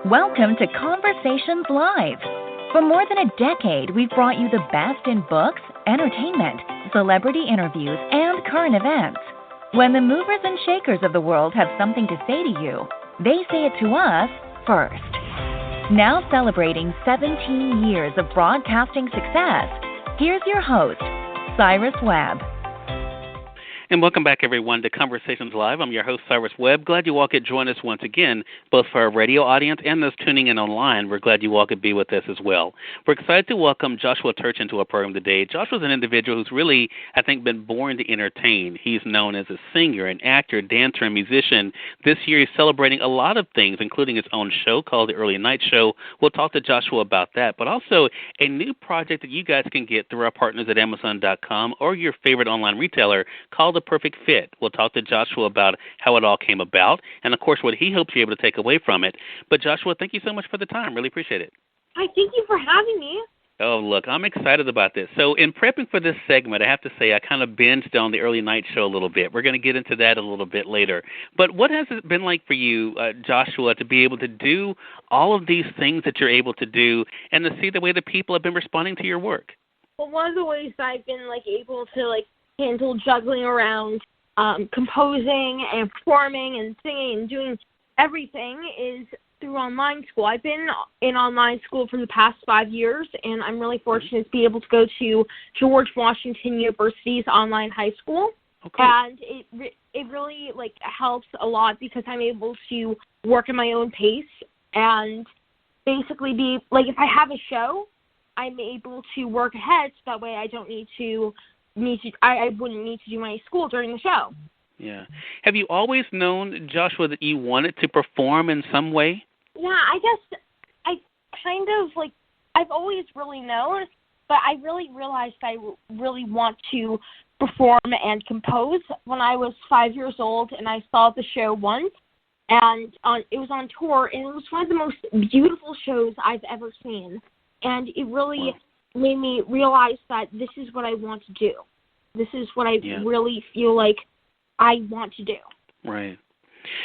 Welcome to Conversations Live. For more than a decade, we've brought you the best in books, entertainment, celebrity interviews, and current events. When the movers and shakers of the world have something to say to you, they say it to us first. Now celebrating 17 years of broadcasting success, here's your host, Cyrus Webb. And welcome back, everyone, to Conversations Live. I'm your host, Cyrus Webb. Glad you all could join us once again, both for our radio audience and those tuning in online. We're glad you all could be with us as well. We're excited to welcome Joshua Turchin to our program today. Joshua's an individual who's really, I think, been born to entertain. He's known as a singer, an actor, dancer, and musician. This year he's celebrating a lot of things, including his own show called The Early Night Show. We'll talk to Joshua about that, but also a new project that you guys can get through our partners at Amazon.com or your favorite online retailer called The Perfect Fit. We'll talk to Joshua about how it all came about and, of course, what he hopes you're able to take away from it. But, Joshua, thank you so much for the time. Really appreciate it. Hi, thank you for having me. Oh, look, I'm excited about this. So in prepping for this segment, I have to say I kind of binged on the Early Night Show a little bit. We're going to get into that a little bit later. But what has it been like for you, Joshua, to be able to do all of these things that you're able to do and to see the way that people have been responding to your work? Well, one of the ways that I've been able to handle juggling around composing and performing and singing and doing everything is through online school. I've been in online school for the past 5 years, and I'm really fortunate to be able to go to George Washington University's online high school. Okay. And it really helps a lot because I'm able to work at my own pace and basically be if I have a show, I'm able to work ahead so that way I don't I wouldn't need to do my school during the show. Yeah. Have you always known, Joshua, that you wanted to perform in some way? Yeah, I guess I I've always really known, but I really realized I really want to perform and compose when I was 5 years old, and I saw the show once, and it was on tour, and it was one of the most beautiful shows I've ever seen, and it really made me realize that this is what I want to do. This is what I really feel like I want to do. Right.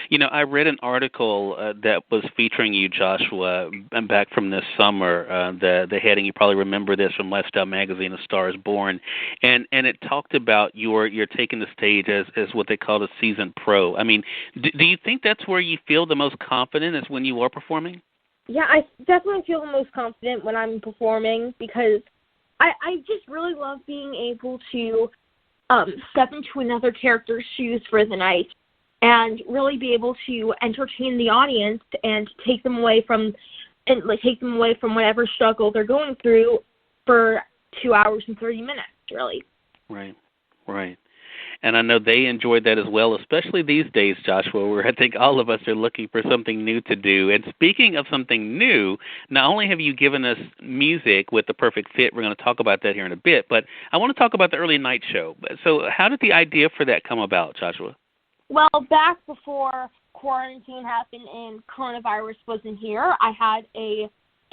You know, I read an article that was featuring you, Joshua, back from this summer. The heading, you probably remember this from Lifestyle Magazine, A Star is Born, and it talked about you're taking the stage as what they call a seasoned pro. I mean, do you think that's where you feel the most confident is when you are performing? Yeah, I definitely feel the most confident when I'm performing because I just really love being able to step into another character's shoes for the night and really be able to entertain the audience and take them away from whatever struggle they're going through for 2 hours and 30 minutes, really. Right. And I know they enjoyed that as well, especially these days, Joshua, where I think all of us are looking for something new to do. And speaking of something new, not only have you given us music with The Perfect Fit, we're going to talk about that here in a bit, but I want to talk about the Early Night Show. So how did the idea for that come about, Joshua? Well, back before quarantine happened and coronavirus wasn't here, I had a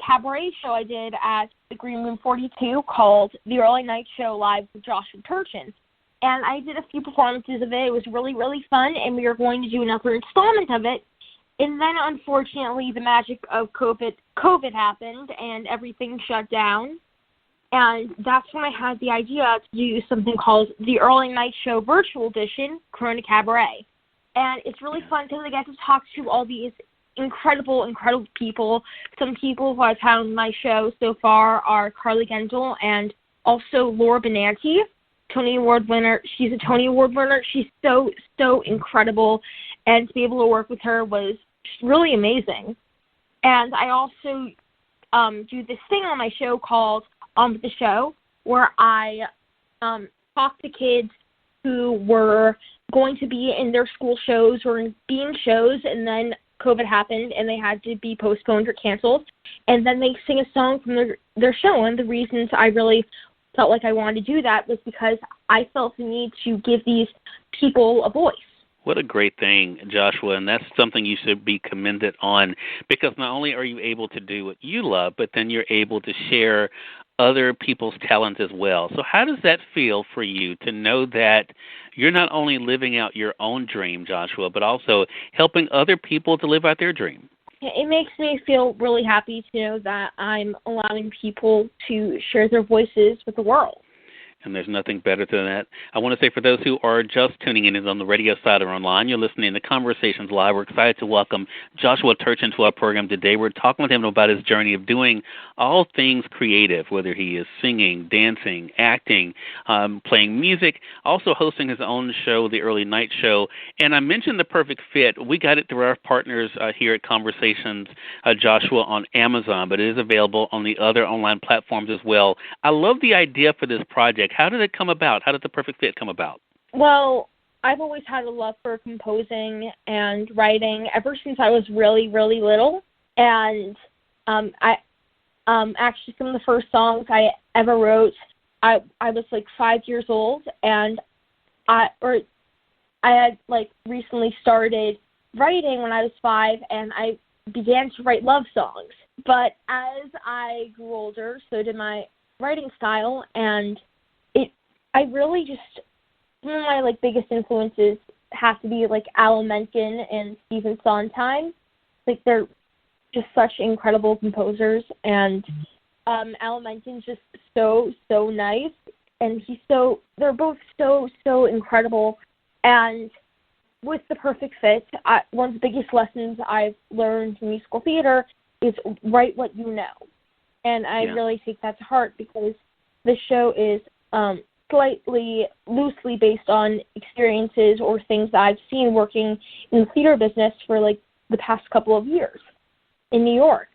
cabaret show I did at the Green Room 42 called The Early Night Show Live with Joseph Turchin. And I did a few performances of it. It was really, really fun, and we were going to do another installment of it. And then, unfortunately, the magic of COVID happened, and everything shut down. And that's when I had the idea to do something called the Early Night Show Virtual Edition, Corona Cabaret. And it's really fun because I get to talk to all these incredible, incredible people. Some people who I've had on my show so far are Carly Gendel and also Laura Benanti. Tony Award winner. She's a Tony Award winner. She's so, so incredible, and to be able to work with her was really amazing. And I also do this thing on my show called On With The Show, where I talk to kids who were going to be in their school shows or being shows, and then COVID happened, and they had to be postponed or canceled, and then they sing a song from their show, and the reasons I really felt like I wanted to do that was because I felt the need to give these people a voice. What a great thing, Joshua, and that's something you should be commended on because not only are you able to do what you love, but then you're able to share other people's talent as well. So how does that feel for you to know that you're not only living out your own dream, Joshua, but also helping other people to live out their dream? It makes me feel really happy to know that I'm allowing people to share their voices with the world. And there's nothing better than that. I want to say for those who are just tuning in on the radio side or online, you're listening to Conversations Live. We're excited to welcome Joshua Turchin to our program today. We're talking with him about his journey of doing all things creative, whether he is singing, dancing, acting, playing music, also hosting his own show, The Early Night Show. And I mentioned The Perfect Fit. We got it through our partners here at Conversations, Joshua, on Amazon, but it is available on the other online platforms as well. I love the idea for this project. How did it come about? How did The Perfect Fit come about? Well, I've always had a love for composing and writing ever since I was really, really little. And actually some of the first songs I ever wrote, I was like 5 years old, and I had like recently started writing when I was 5, and I began to write love songs. But as I grew older, so did my writing style, and I really just, some of my like biggest influences have to be like Alan Menken and Stephen Sondheim. Like, they're just such incredible composers, and Alan Menken's just so nice, and they're both so incredible. And with The Perfect Fit, one of the biggest lessons I've learned in musical theater is write what you know. And I really take that to heart, because the show is slightly loosely based on experiences or things that I've seen working in the theater business for like the past couple of years in New York.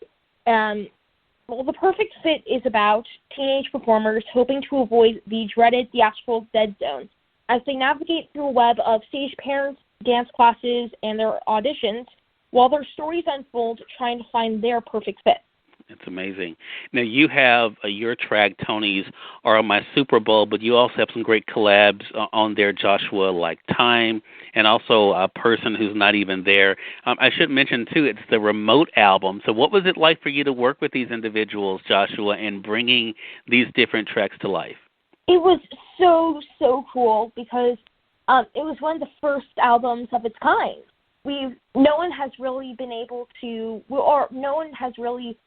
Well, The Perfect Fit is about teenage performers hoping to avoid the dreaded theatrical dead zone as they navigate through a web of stage parents, dance classes, and their auditions, while their stories unfold trying to find their perfect fit. It's amazing. Now, you have your track, Tony's, or My Super Bowl, but you also have some great collabs on there, Joshua, like Time, and also A Person Who's Not Even There. I should mention, too, it's the remote album. So what was it like for you to work with these individuals, Joshua, and bringing these different tracks to life? It was so cool, because it was one of the first albums of its kind. No one has really been able to, or no one has really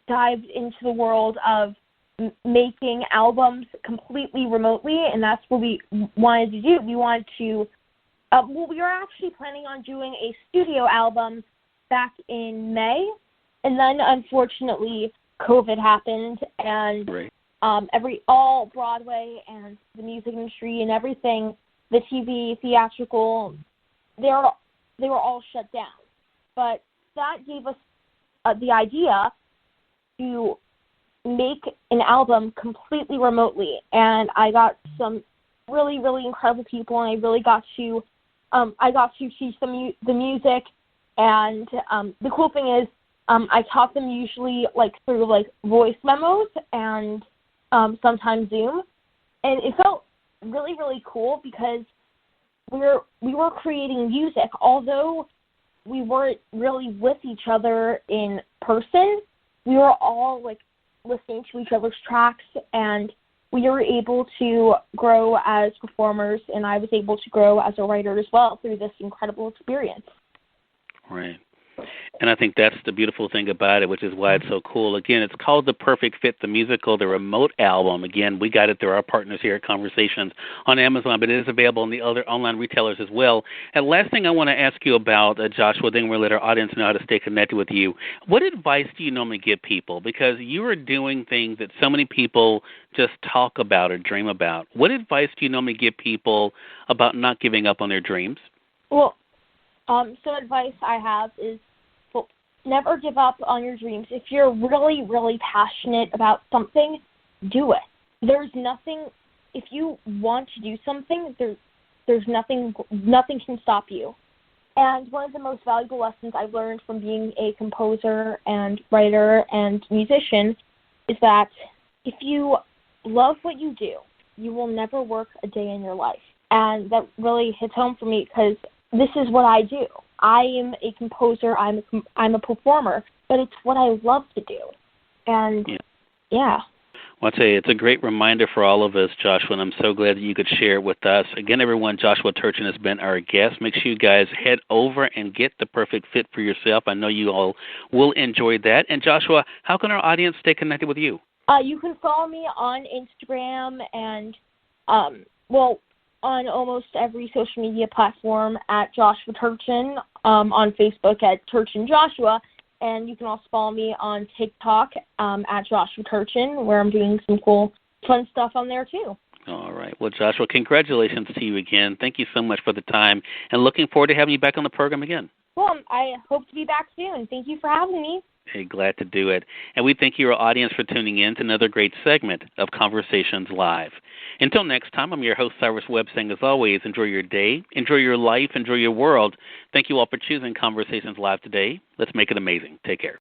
dived into the world of making albums completely remotely, and that's what we wanted to do. We wanted to, we were actually planning on doing a studio album back in May, and then unfortunately COVID happened, and all Broadway and the music industry and everything, the TV, theatrical, they were all shut down. But that gave us the idea to make an album completely remotely, and I got some really, really incredible people, and I really got to teach them the music, and the cool thing is I taught them usually like through like voice memos and sometimes Zoom, and it felt really, really cool, because we were creating music, although we weren't really with each other in person. We were all like listening to each other's tracks, and we were able to grow as performers, and I was able to grow as a writer as well through this incredible experience. Right. And I think that's the beautiful thing about it, which is why it's so cool. Again, it's called The Perfect Fit, the musical, the remote album. Again, we got it through our partners here at Conversations on Amazon, but it is available on the other online retailers as well. And last thing I want to ask you about, Joshua, then we'll let our audience know how to stay connected with you. What advice do you normally give people? Because you are doing things that so many people just talk about or dream about. What advice do you normally give people about not giving up on their dreams? Well, some advice I have is, never give up on your dreams. If you're really, really passionate about something, do it. There's nothing, if you want to do something, there's nothing can stop you. And one of the most valuable lessons I've learned from being a composer and writer and musician is that if you love what you do, you will never work a day in your life. And that really hits home for me, because this is what I do. I am a composer, I'm a performer, but it's what I love to do. And, yeah. Well, I'll tell you, it's a great reminder for all of us, Joshua, and I'm so glad that you could share it with us. Again, everyone, Joshua Turchin has been our guest. Make sure you guys head over and get the perfect fit for yourself. I know you all will enjoy that. And, Joshua, how can our audience stay connected with you? You can follow me on Instagram and, on almost every social media platform at Joshua Turchin, on Facebook at Turchin Joshua. And you can also follow me on TikTok at Joshua Turchin, where I'm doing some cool, fun stuff on there, too. All right. Well, Joshua, congratulations to you again. Thank you so much for the time, and looking forward to having you back on the program again. Well, I hope to be back soon. Thank you for having me. Hey, glad to do it. And we thank you, our audience, for tuning in to another great segment of Conversations Live. Until next time, I'm your host, Cyrus Webb, saying, as always, enjoy your day, enjoy your life, enjoy your world. Thank you all for choosing Conversations Live today. Let's make it amazing. Take care.